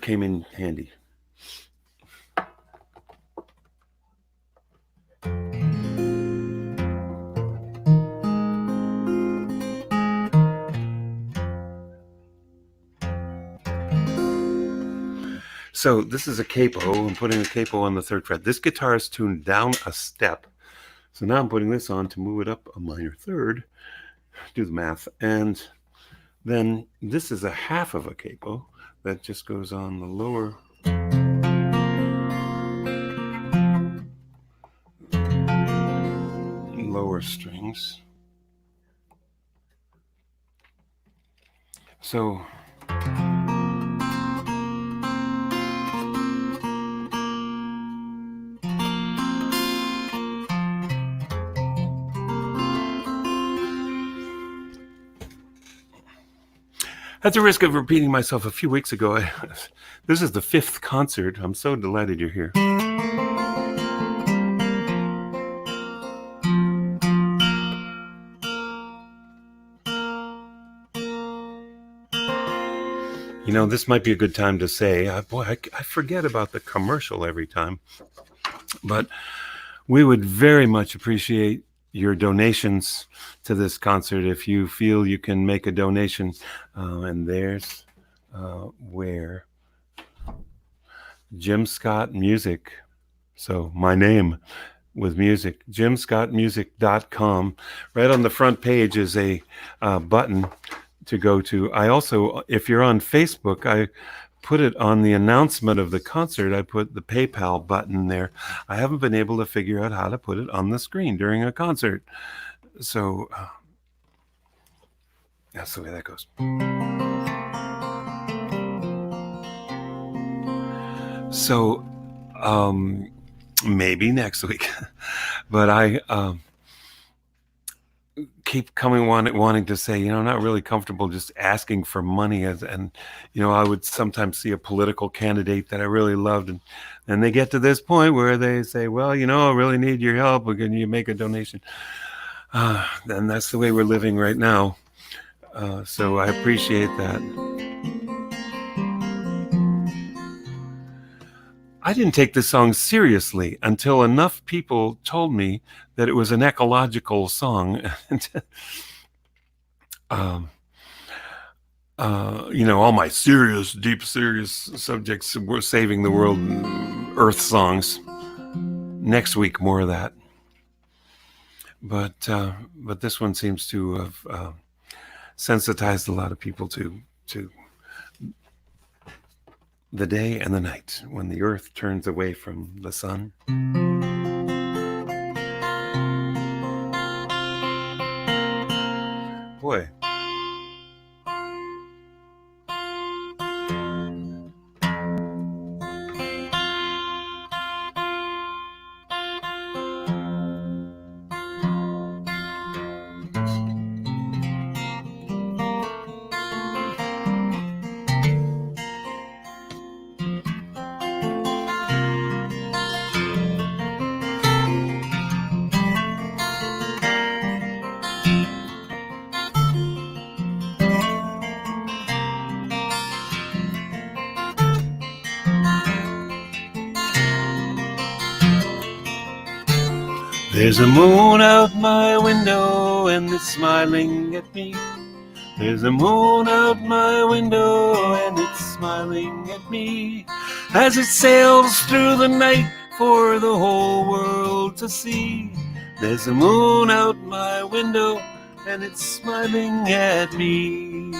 came in handy. So this is a capo. I'm putting a capo on the third fret. This guitar is tuned down a step. So now I'm putting this on to move it up a minor third. Do the math. And then this is a half of a capo that just goes on the lower strings. So at the risk of repeating myself, a few weeks ago, this is the 5th concert. I'm so delighted you're here. You know, this might be a good time to say, I forget about the commercial every time, but we would very much appreciate your donations to this concert. If you feel you can make a donation, and there's where Jim Scott Music, so my name with music, jimscottmusic.com. Right on the front page is a button to go to. I also, if you're on Facebook, I put it on the announcement of the concert. I put the PayPal button there. I haven't been able to figure out how to put it on the screen during a concert. So that's the way that goes. So maybe next week. But I keep wanting to say, not really comfortable just asking for money. And I would sometimes see a political candidate that I really loved, and they get to this point where they say, well, I really need your help. Can you make a donation? And that's the way we're living right now. So I appreciate that. I didn't take this song seriously until enough people told me that it was an ecological song. All my deep serious subjects were saving the world, Earth songs. Next week, more of that. But this one seems to have sensitized a lot of people to the day and the night when the earth turns away from the sun. Boy. There's a moon out my window and it's smiling at me. There's a moon out my window and it's smiling at me as it sails through the night for the whole world to see. There's a moon out my window and it's smiling at me.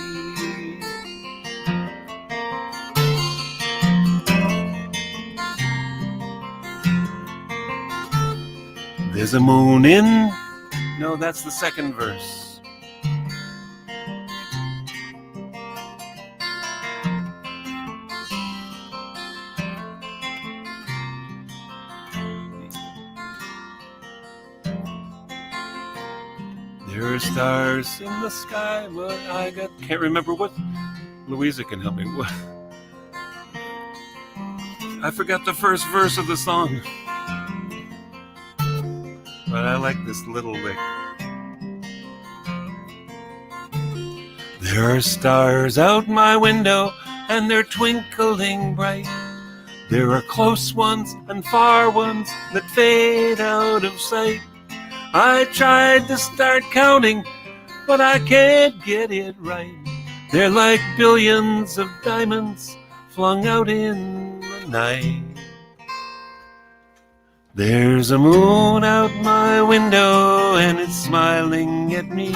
There's a moon in... No, that's the second verse. There are stars in the sky, but I can't remember what. Louisa can help me. What? I forgot the first verse of the song. But I like this little lick. There are stars out my window and they're twinkling bright. There are close ones and far ones that fade out of sight. I tried to start counting, but I can't get it right. They're like billions of diamonds flung out in the night. There's a moon out my window and it's smiling at me.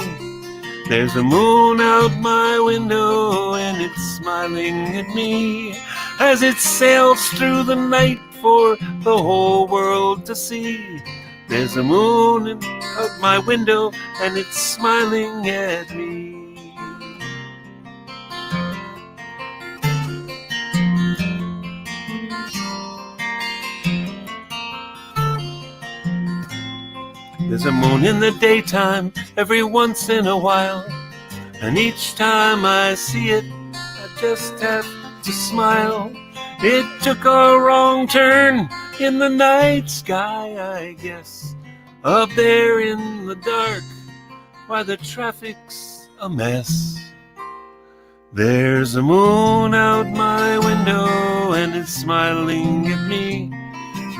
There's a moon out my window and it's smiling at me as it sails through the night for the whole world to see. There's a moon out my window and it's smiling at me. There's a moon in the daytime every once in a while, and each time I see it, I just have to smile. It took a wrong turn in the night sky, I guess, up there in the dark, why the traffic's a mess. There's a moon out my window and it's smiling at me.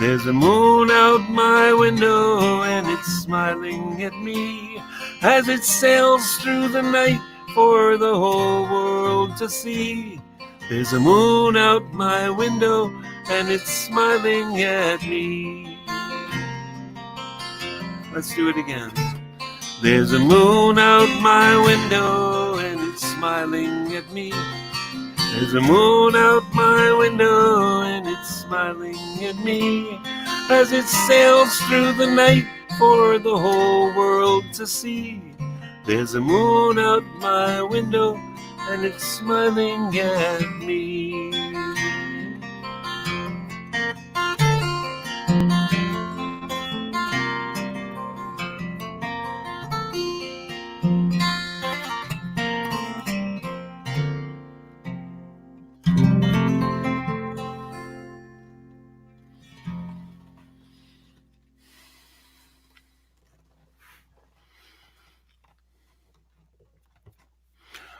There's a moon out my window and it's smiling at me as it sails through the night for the whole world to see. There's a moon out my window and it's smiling at me. Let's do it again. There's a moon out my window and it's smiling at me. There's a moon out my window and it's smiling at me as it sails through the night for the whole world to see. There's a moon out my window and it's smiling at me.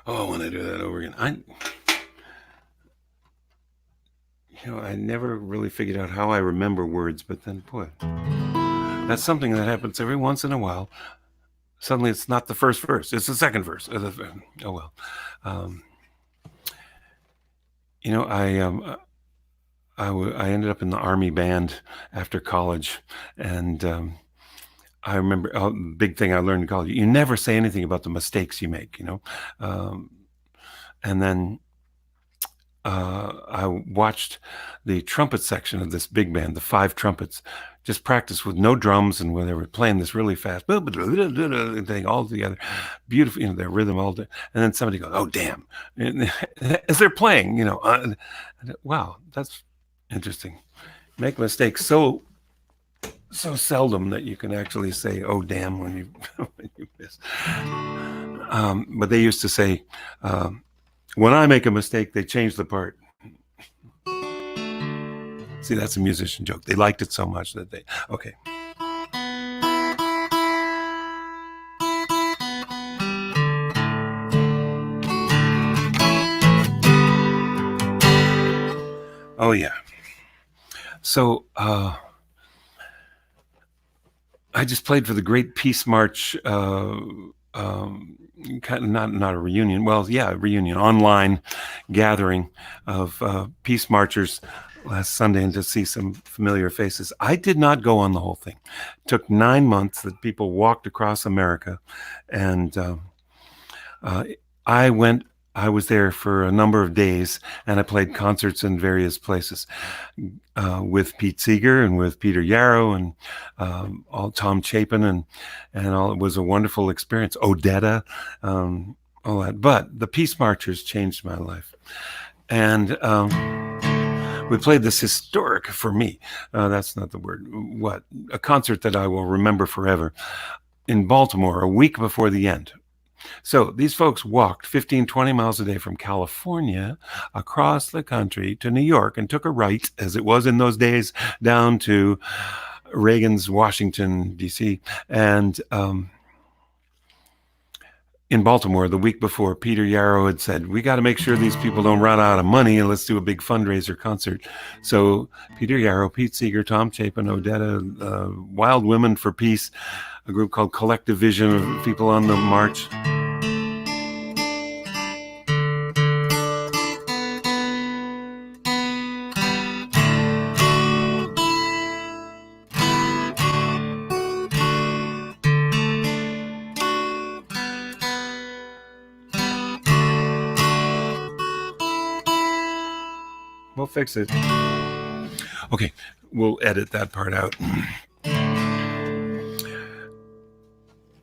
Oh, I want to do that over again. I never really figured out how I remember words, but then, boy, that's something that happens every once in a while. Suddenly, it's not the first verse; it's the second verse. Oh well. I ended up in the Army band after college, and I remember a big thing I learned in college: you never say anything about the mistakes you make. And then I watched the trumpet section of this big band, the 5 trumpets, just practice with no drums, and when they were playing this really fast thing all together, beautiful, their rhythm all day. And then somebody goes, "Oh, damn!" as they're playing, wow, that's interesting. Make mistakes so seldom that you can actually say, "Oh, damn," when you miss. But they used to say, when I make a mistake, they change the part. See, that's a musician joke. They liked it so much that they... Okay. Oh, yeah. So, I just played for the Great Peace March, kind of not a reunion. Well, yeah, a reunion, online gathering of peace marchers last Sunday, and to see some familiar faces. I did not go on the whole thing. It took 9 months that people walked across America, and I was there for a number of days, and I played concerts in various places with Pete Seeger and with Peter Yarrow and all Tom Chapin and all. It was a wonderful experience. Odetta, all that. But the Peace Marchers changed my life, and we played this historic, for me, that's not the word, a concert that I will remember forever in Baltimore a week before the end. So these folks walked 15, 20 miles a day from California across the country to New York and took a right, as it was in those days, down to Reagan's Washington, D.C. And in Baltimore, the week before, Peter Yarrow had said, we got to make sure these people don't run out of money, and let's do a big fundraiser concert. So Peter Yarrow, Pete Seeger, Tom Chapin, Odetta, Wild Women for Peace, a group called Collective Vision of people on the march. We'll fix it. Okay, we'll edit that part out.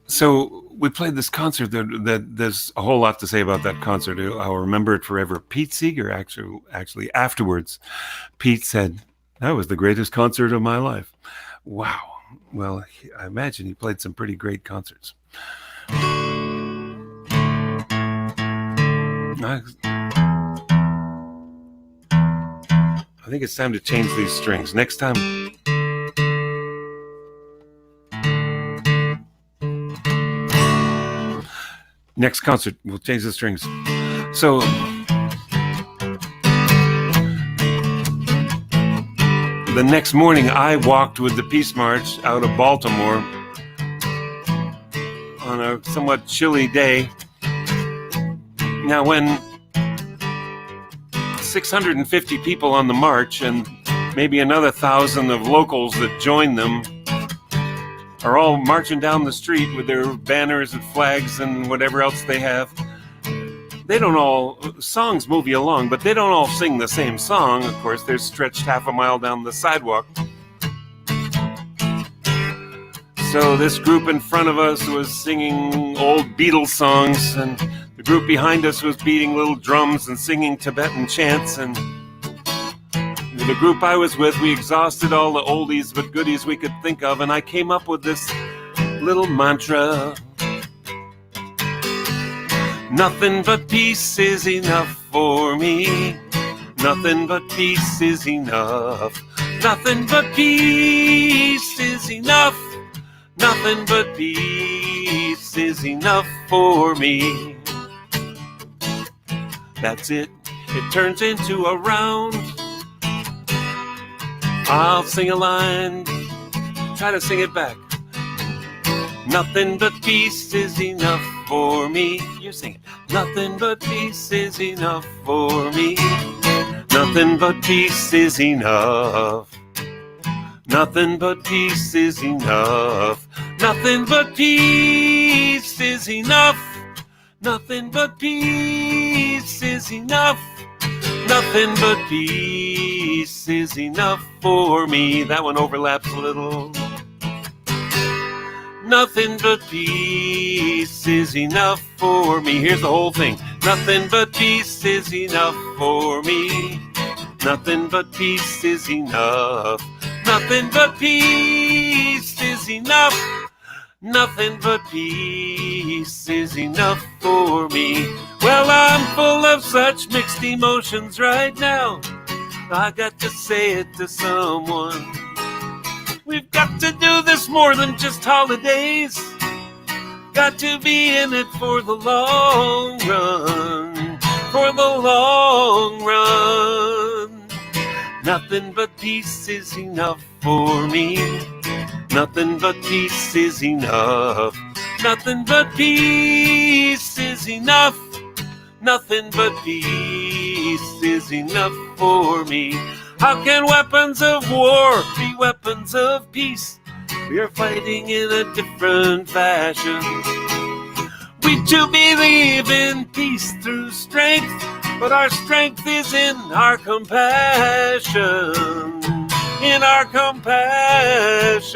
So we played this concert that there's a whole lot to say about that concert. I'll remember it forever. Pete Seeger actually afterwards, Pete said, that was the greatest concert of my life. Wow. Well, I imagine he played some pretty great concerts. I think it's time to change these strings. Next time. Next concert, we'll change the strings. So, the next morning, I walked with the Peace March out of Baltimore on a somewhat chilly day. Now, when 650 people on the march and maybe another 1,000 of locals that join them are all marching down the street with their banners and flags and whatever else they have. They don't all, songs move you along, but they don't all sing the same song. Of course, they're stretched half a mile down the sidewalk. So this group in front of us was singing old Beatles songs, and the group behind us was beating little drums and singing Tibetan chants, and the group I was with, we exhausted all the oldies but goodies we could think of, and I came up with this little mantra. Nothing but peace is enough for me. Nothing but peace is enough. Nothing but peace is enough. Nothing but peace is enough for me. That's it. It turns into a round. I'll sing a line. Try to sing it back. Nothing but peace is enough for me. You sing it. Nothing but peace is enough for me. Nothing but peace is enough. Nothing but peace is enough. Nothing but peace is enough. Nothing but peace is enough. Nothing but peace is enough for me. That one overlaps a little. Nothing but peace is enough for me. Here's the whole thing. Nothing but peace is enough for me. Nothing but peace is enough. Nothing but peace is enough. Nothing but peace is enough for me. Well, I'm full of such mixed emotions right now. I got to say it to someone. We've got to do this more than just holidays. Got to be in it for the long run. For the long run. Nothing but peace is enough for me. Nothing but peace is enough. Nothing but peace is enough. Nothing but peace is enough for me. How can weapons of war be weapons of peace? We are fighting in a different fashion. We too believe in peace through strength, but our strength is in our compassion. In our compassion.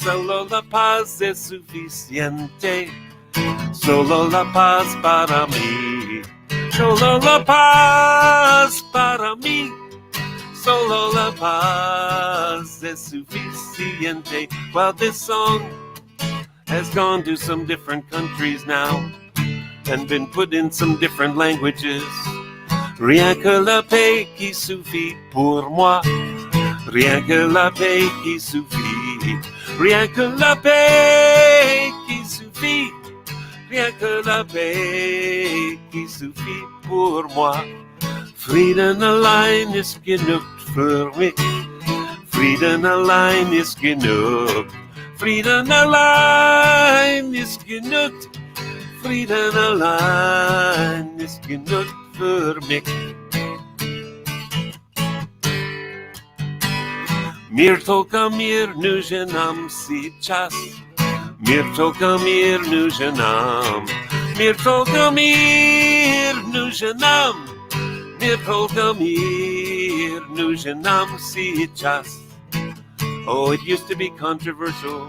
Solo la paz es suficiente. Solo la paz para mí. Solo la paz para mí. Solo la paz es suficiente. Well, this song has gone to some different countries now and been put in some different languages. Rien que la paix qui suffit pour moi. Rien que la paix qui suffit. Rien que la paix qui suffit. Rien que la paix qui suffit pour moi. Frieden allein ist genug für mich. Frieden allein ist genug. Frieden allein ist genug. Frieden allein ist genug für mich. Mir только мир нужен сейчас. Mir только мир нужен нам. Mir только мир нужен нам. Mir только мир нужен нам сейчас. Oh, it used to be controversial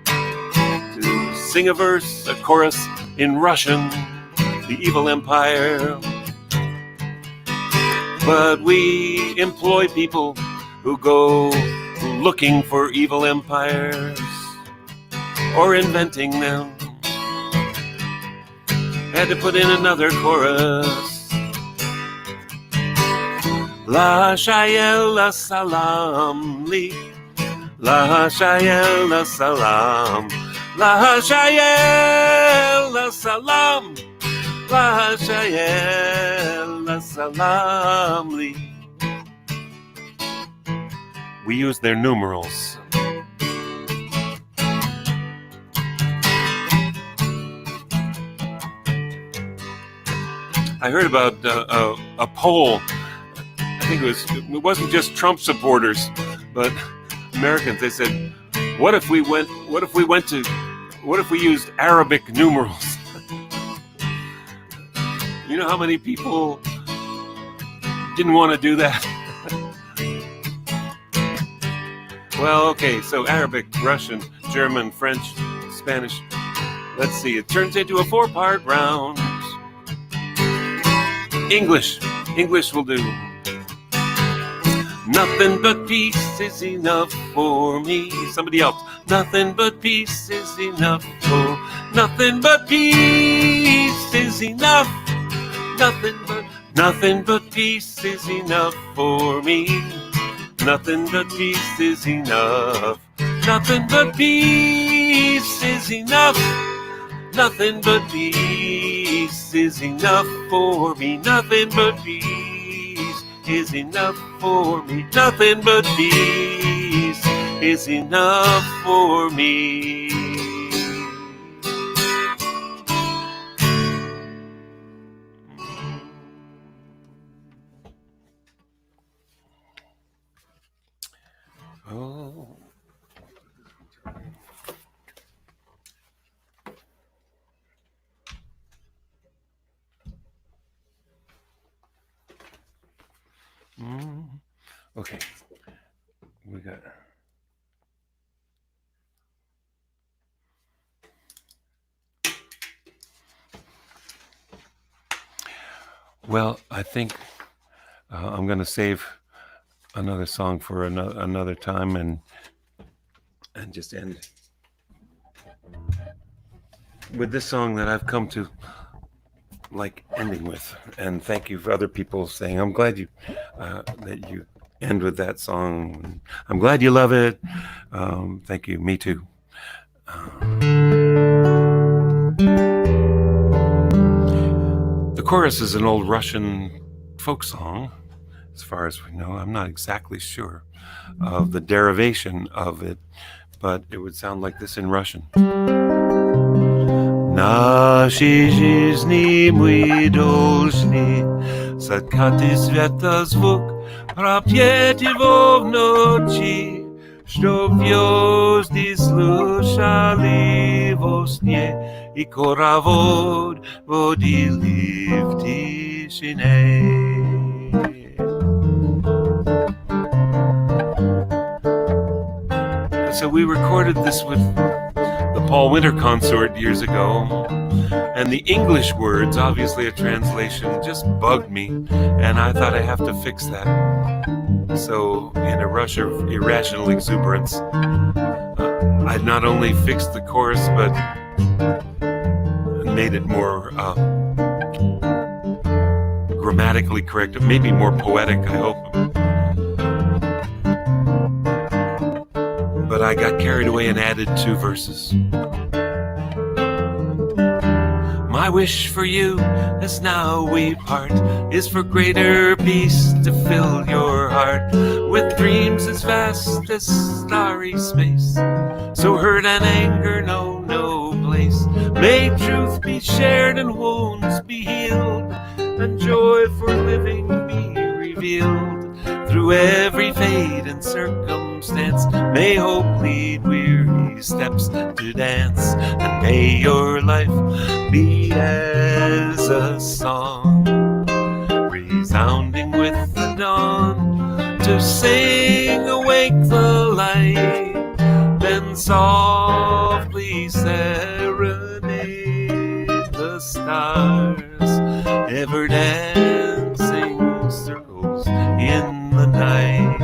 to sing a verse, a chorus in Russian, the evil empire. But we employ people who go looking for evil empires or inventing them. Had to put in another chorus. La shayel salam li. La shayel salam. La shayel salam. La shayel salam li. We use their numerals. I heard about a poll. I think it wasn't just Trump supporters, but Americans. They said, what if we used Arabic numerals? You know how many people didn't want to do that? Well, okay, so Arabic, Russian, German, French, Spanish. Let's see, it turns into a 4-part round. English will do. Nothing but peace is enough for me. Somebody else. Nothing but peace is enough for. Nothing but peace is enough. Nothing but peace is enough for me. Nothing but peace is enough. Nothing but peace is enough. Nothing but peace is enough for me. Nothing but peace is enough for me. Nothing but peace is enough for me. Oh. Okay, we got. Well, I think I'm going to save another song for another time and just end with this song that I've come to like ending with. And thank you for other people saying, I'm glad you that you end with that song. I'm glad you love it. Thank you. Me too. The chorus is an old Russian folk song, as far as we know. I'm not exactly sure of the derivation of it, but it would sound like this in Russian. Нашей жизни мы должны соткать светозвук, пропеть его в ночи, чтоб звезды слушали во сне и хоровод водили в тишине. So we recorded this with the Paul Winter Consort years ago, and the English words, obviously a translation, just bugged me, and I thought I have to fix that. So in a rush of irrational exuberance, I not only fixed the chorus, but made it more grammatically correct, maybe more poetic, I hope. But I got carried away and added 2 verses. My wish for you, as now we part, is for greater peace to fill your heart with dreams as vast as starry space. So hurt and anger know no place. May truth be shared and wounds be healed, and joy for living be revealed. Through every fate and circumstance, may hope lead weary steps to dance, and may your life be as a song, resounding with the dawn, to sing awake the light, then softly serenade the stars, ever dancing circles in the night.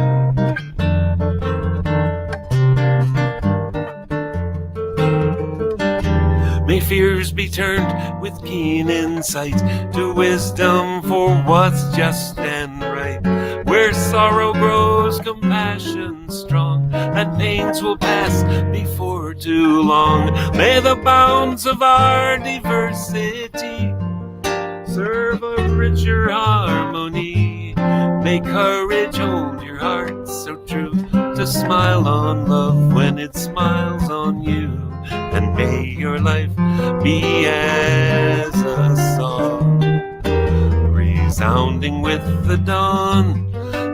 May fears be turned with keen insight to wisdom for what's just and right. Where sorrow grows, compassion strong, and pains will pass before too long. May the bounds of our diversity serve a richer harmony. May courage hold your heart so true, to smile on love when it smiles on you. And may your life be as a song, resounding with the dawn,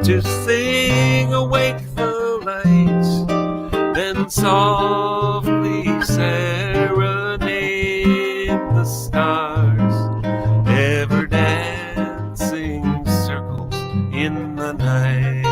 to sing awake the light, then softly serenade the stars, ever dancing circles in the night.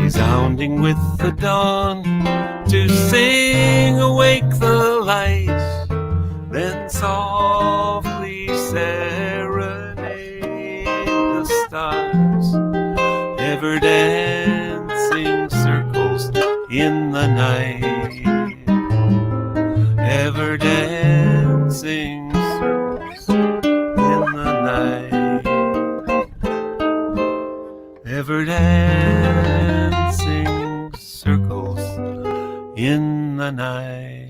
resounding with the dawn, to sing awake the light, then softly serenade the stars, ever dancing circles in the night, ever dancing circles in the night, ever dancing circles in the night.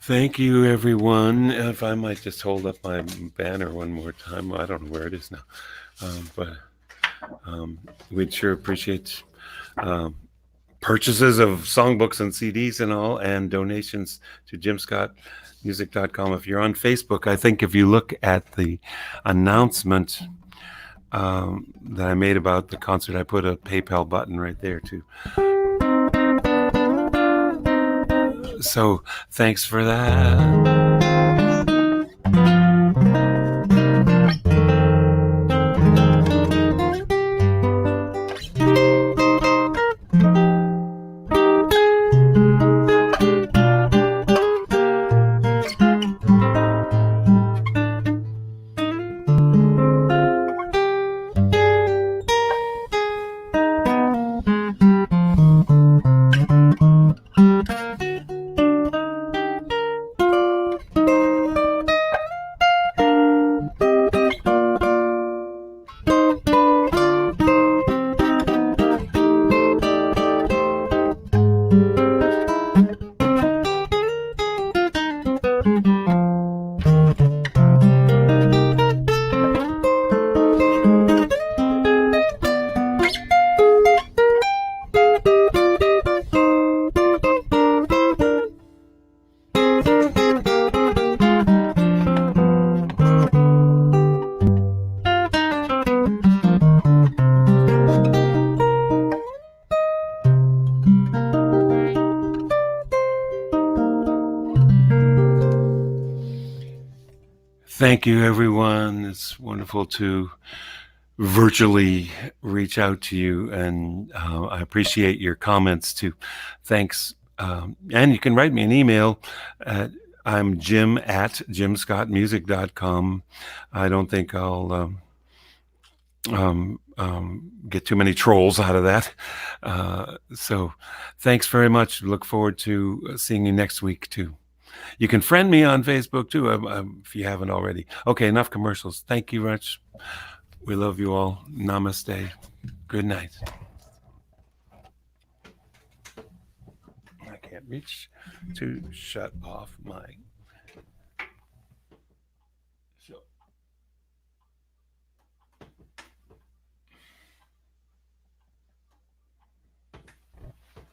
Thank you, everyone. If I might just hold up my banner one more time. I don't know where it is now. But we'd sure appreciate purchases of songbooks and CDs and all, and donations to jimscottmusic.com. If you're on Facebook, I think if you look at the announcement that I made about the concert, I put a PayPal button right there too. So thanks for that. Thank you, everyone. It's wonderful to virtually reach out to you, and I appreciate your comments too. Thanks. And you can write me an email. I'm Jim at jimscottmusic.com. I don't think I'll get too many trolls out of that. So thanks very much. Look forward to seeing you next week too. You can friend me on Facebook too, if you haven't already. Okay, enough commercials. Thank you much. We love you all. Namaste. Good night. I can't reach to shut off my show.